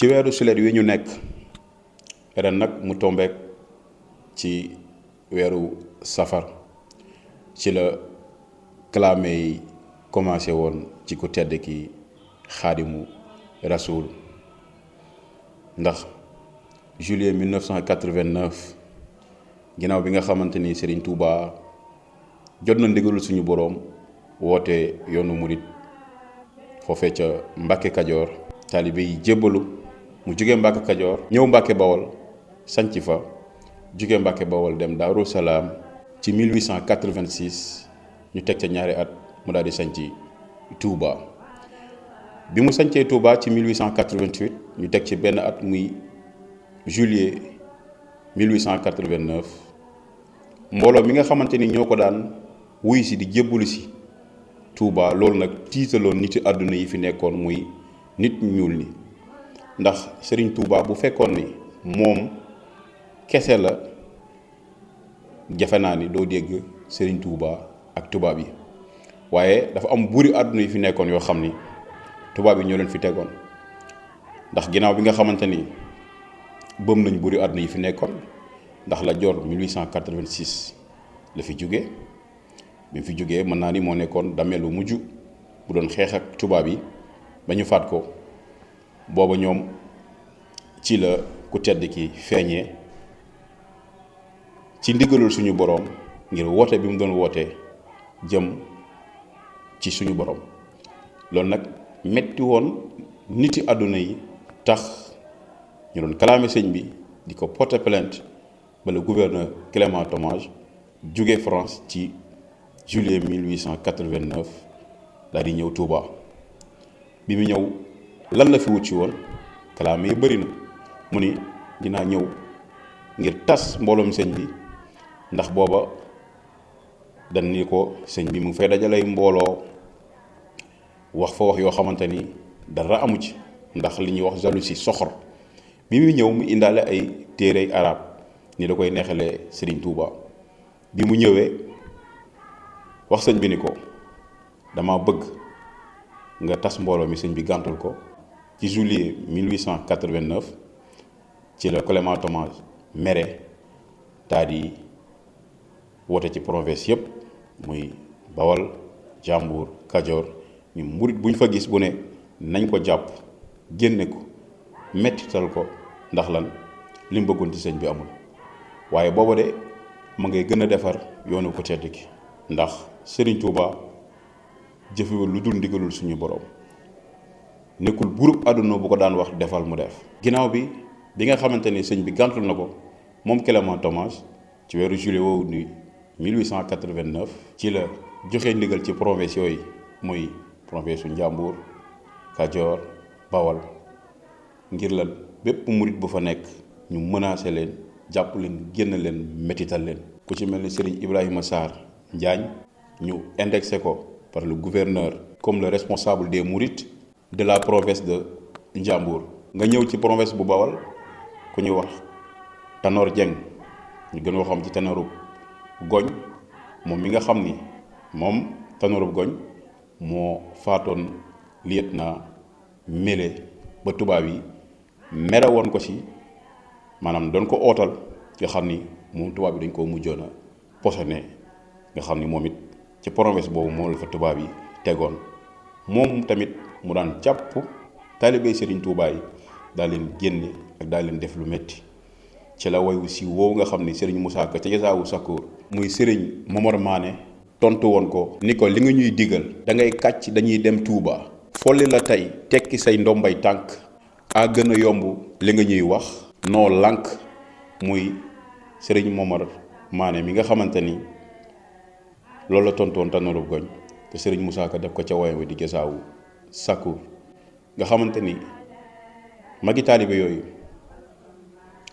ci weeru sulet wi ñu nekk ren nag mu tombeek ci weeru safar ci la clamé yi commencé woon ci ku tedd ki xaadimu rasul ndax juillet 1989 ginnaaw bi nga xamante ni Serigne Touba jot na ndigalul suñu boroom woote yoonu murit foofee ca Mbàkke Kajoor taalibe yi jébbalu mu jóge Mbàkke Kajoor ñëw Mbàkke Bawol sanc fa jóge Mbàkke Bawol dem Daaru Salaam ci 1886 ñu teg ca ñaari at mu daal di sanc Touba bi mu sancee Touba ci 1888 ñu teg ci benn at muy juillet 1889 mbooloo mi nga xamante ni ñoo ko daan wuy si di jébbalu si Touba loolu nag tiitaloon niti àdduna yi fi nekkoon muy nit ñuul ni ndax Serigne Touba bu fekkoon ni moom kese la jafe naa ni doo dégg Serigne Touba ak tubaab yi waaye dafa am buuri àdduna yi fi nekkoon yoo xam ni tubaab yi ñoo leen fi tegoon ndax ginnaaw bi nga xamante ni bëm nañ buuri àdduna yi fi nekkoon ndax Lat Joor 1886 la fi jóge bi mu fi jógee mën naa ni moo nekkoon dameelu mujj bu doon xeex ak tubaab yi ba ñu faat ko booba ñoom ci la ku tedd ki feeñee ci ndigalul suñu boroom ngir woote bi mu doon woote jëm ci suñu boroom loolu nag metti woon niti àdduna yi tax ñu doon kalaame sëñ bi di ko porter plainte ba le gouverneur Clément Thomas jóge France ci juillet 1889 daal di ñëw Touba bi mu ñëw lan la fi wut ci woon kalaame yi bëri na mu ni dinaa ñëw ngir tas mbooloom sëñ bi ndax booba dañ ni ko sëñ bi mu fay dajalay mbooloo wax fa wax yoo xamante ni dara amu ci ndax li ñuy wax jalousie soxor bi muy ñëw mu indaale ay téere arab ni da koy neexalee Serigne Touba bi mu ñëwee wax sëñ bi ni ko dama bëgg nga tas mbooloo mi sëñ bi gàntul ko ci juillet 1889 ci la Clément Thomas mere daal di woote ci province yëpp muy Bawol Jàmbur Kajoor ni murit bu ñu fa gis bu ne nañ ko jàpp génne ko mettital ko ndax lan li mu bëggoon ci sëñ bi amul waaye booba de ma ngay gën a defar yoonu ko tedd ki ndax Serigne Touba jëfewul lu dul ndigalul suñu boroom nekkul burub àdduna bu ko daan wax defal mu def ginnaaw bi nga xamante ni sëñ bi gàntul na ko moom Clément Thomas ci weeru juillet woowu ni 1889 ci la joxe ndigal ci province yooyu muy province su Njàmbur Kajoor Bawol ngir lan bépp murit bu fa nekk ñu menacé leen jàpp leen génn leen métital leen ku ci mel ni Serigne Ibrahima Sarr Njaañ ñu indexé ko par le gouverneur comme le responsable des mourides de la province de Njàmbur nga ñëw ci province bu Bawol ku ñu wax Tanor Dieng ñu gën koo xam ci Tanorub Goñ moom mi nga xam ni moom Tanorub Goñ moo faatoon lieutenant Mélé ba tubaab yi mere woon ko ci maanaam doon ko ootal nga xam ni moom tubaab yi dañ koo mujjoon a posone nga xam ni moom it ci province boobu moom la fa tubaab yi tegoon moom tamit mu daan jàpp taalibey Serigne Touba yi daal leen génne ak daal leen def lu metti ci la wayu si woowu nga xam ni Serigne Moussa Ka ca Jasaawu Sakkoor muy Serigne Momar Mané tontu woon ko ni ko li nga ñuy digal da ngay kàcc dañuy dem Touba folli la tey tekki say ndombay tànk a gën a yomb li nga ñuy wax noo lànk muy Serigne Momar Mané mi nga xamante ni loolu la tontoon Tanorub Goñ te Serigne Moussa Ka def ko ca woyam wi di Jasaawu Sakkoor nga xamante ni magi taalibe yooyu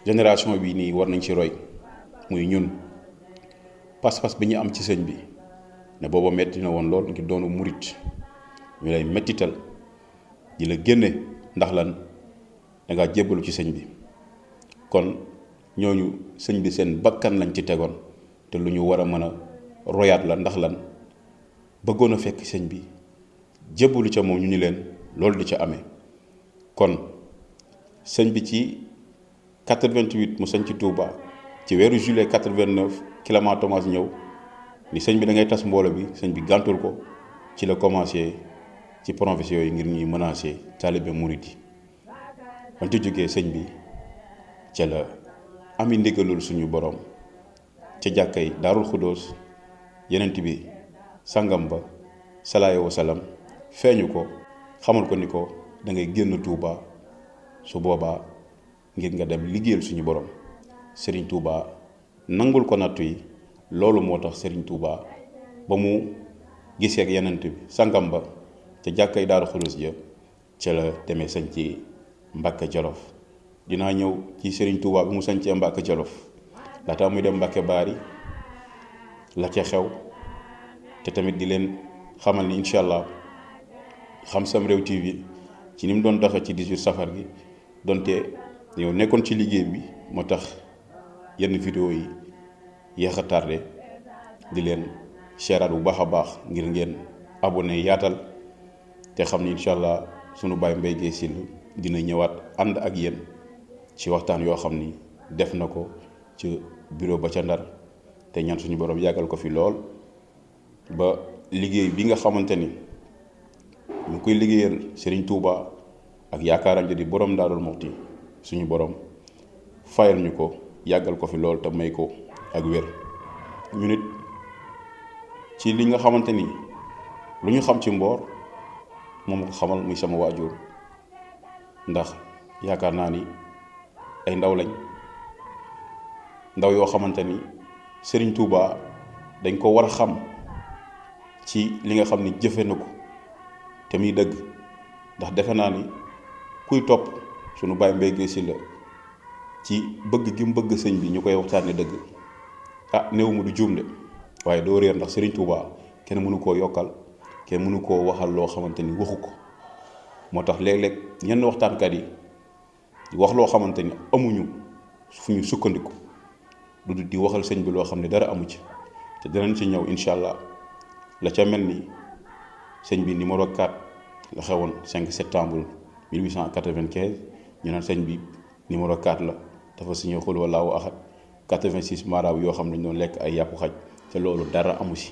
génération bi nii war nañ ci roy muy ñun pas-pas bi ñu am ci sëñ bi ne booba metti na woon lool ngir doonu murit ñu lay mettital di la génne ndax lan dangaa jébbalu ci sëñ bi kon ñooñu sëñ bi seen bakkan lañ ci tegoon te lu ñu war a mën a royaat la ndax lan bëggoon a fekk sëñ bi jébbalu ca moom ñu ni leen loolu di ca amee kon sëñ bi ci 88 mu sañ ci Touba ci weeru juillet 89 Clément Thomas ñëw ni sëñ bi da ngay tas mbooloo bi sëñ bi gàntul ko ci la commencé ci province yooyu ngir ñuy menacer taalibe murit yi bañ ci jógee sëñ bi ca la ami ndigalul suñu borom ca jàkkay Daarul Xudóos yenent bi sangam ba salaayo wa salaam feeñu ko xamal ko ni ko da ngay génn Touba su boobaa ngir nga dem liggéeyal suñu borom Serigne Touba nangul ko nattu yi loolu moo tax Serigne Touba ba mu gisee ak yenent bi sangam ba ca jàkkay Daaru Xudóos ja ca la demee sañ ci Mbàkke Jolof dinaa ñëw ci Serigne Touba bi mu sañcee Mbàkke Jolof laata muy dem Mbàkke Baari la ca xew te tamit di leen xamal ni incha allah Xam Sam Réew TV ci ni mu doon doxee ci 18 safar gi donte yow nekkoon ci liggéey bi moo tax yenn vidéo yi yéex a tardé di leen seeraat bu baax a baax ngir ngeen abonné yaatal te xam ni incha allah sunu baay Mbaye Guèye Syll dina ñëwaat ànd ak yéen ci waxtaan yoo xam ni def na ko ci bureau ba ca Ndar te ñaan suñu borom yàggal ko fi lool ba liggéey bi nga xamante ni ñu ngi koy liggéeyal Serigne Touba ak yaakaaram di borom Daarul Muxti suñu borom fayal ñu ko yàggal ko fi lool te may ko ak wér. ñu nit ci li nga xamante ni lu ñu xam ci Mboor moom ko xamal muy sama waajur ndax yaakaar naa ni ay ndaw lañ ndaw yoo xamante ni Serigne Touba dañ ko war a xam ci li nga xam ni jëfe na ko te muy dëgg ndax defe naa ni kuy topp sunu baay Mbaye Guèye Syll ci bëgg gi mu bëgg sëñ bi ñu koy waxtaane dëgg néew mu du juum de waaye doo réer ndax Serigne Touba kenn mënu koo yokkal kenn mënu koo waxal loo xamante ni waxu ko moo tax léeg-léeg ñenn waxtaankat yi wax loo xamante ni amuñu fu ñu sukkandiku du di waxal sëñ bi loo xam ne dara amu ci te dinañ ci ñëw incha allah la ca mel ni sëñ bi numéro 4 la xewoon 5 septembre 1895 ñu naan sëñ bi numéro 4 la dafa signé xul wallaahu ahad 86 maaraaw yoo xam ne ñoo lekk ay yàpp xaj te loolu dara amu si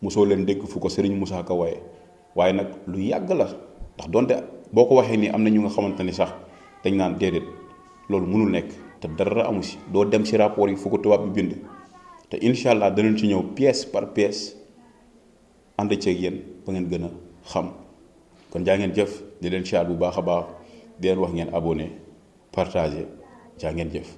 mosoo leen dégg fu ko Serigne Moussa Ka waaye nag lu yàgg la ndax donte boo ko waxee nii am na ñu nga xamante ni sax dañ naan déedéet loolu mënul nekk te dara amu si doo dem si rapport yi fu ko tubaab bi bind te incha allah danañ ci ñëw pièce par pièce ànd ceeg yéen ba ngeen gën a xam kon jaa ngeen jëf di leen siyaar bu baax a baax di leen wax ngeen abonné partagé jaa ngeen jëf.